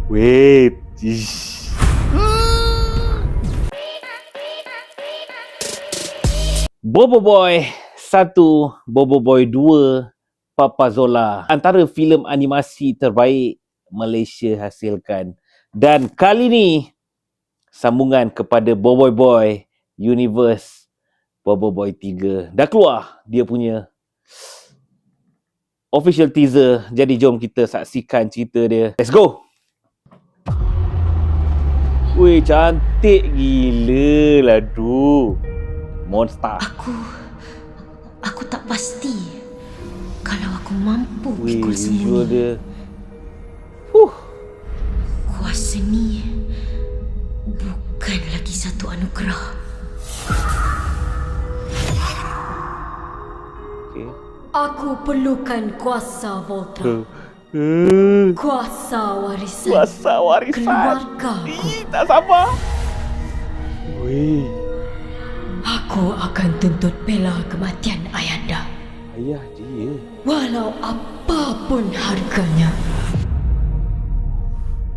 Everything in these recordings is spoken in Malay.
Wait. Ish. Bobo Boy 1, Bobo Boy 2, Papa Zola. Antara filem animasi terbaik Malaysia hasilkan. Dan kali ni sambungan kepada Bobo Boy Universe Bobo Boy 3. Dah keluar dia punya official teaser. Jadi jom kita saksikan cerita dia. Let's go. Weh, cantik gila lah tu. Monster. Aku tak pasti kalau aku mampu Weh, ikut visual semua. dia. Kuasa ni bukan lagi satu anugerah. Okay. Aku perlukan kuasa Volta. Kuasa warisan. Kuasa warisan. Keluarga aku. Tak sabar. Weh. Aku akan tuntut bela kematian ayahanda. Ayah dia. Walau apapun harganya.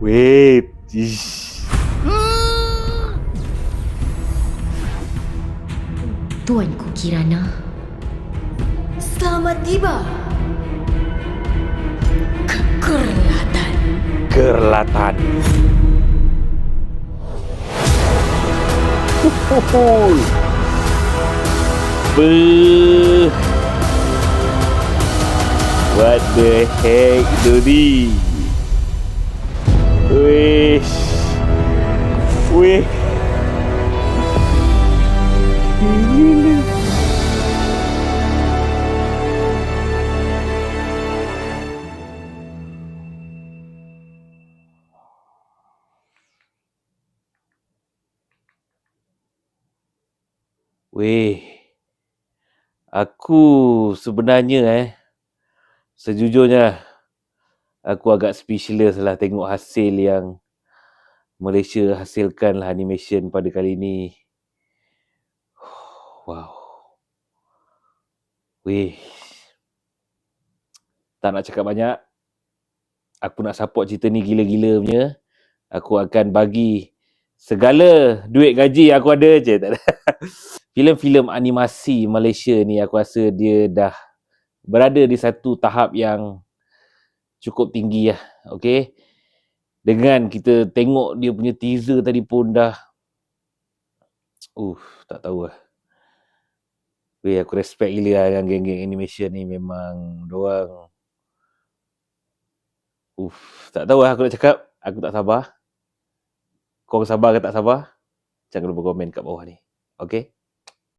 Wait. Ish. Tuanku Kirana, Selamat tiba. Kekerlatan. Kerlatan. What the heck, Dodi? Wish. Wih. Weh, aku sebenarnya sejujurnya aku agak speechless lah tengok hasil yang Malaysia hasilkan lah animation pada kali ni. Wow. Weh, tak nak cakap banyak. Aku nak support cerita ni gila-gila punya. Aku akan bagi segala duit gaji aku ada je. Tak ada. Filem-filem animasi Malaysia ni aku rasa dia dah berada di satu tahap yang cukup tinggi lah. Okay. Dengan kita tengok dia punya teaser tadi pun dah tak tahu lah. Weh, aku respect gila lah yang geng-geng animation ni. Memang diorang tak tahu lah aku nak cakap. Aku tak sabar. Korang sabar ke tak sabar? Jangan lupa komen kat bawah ni. Okay?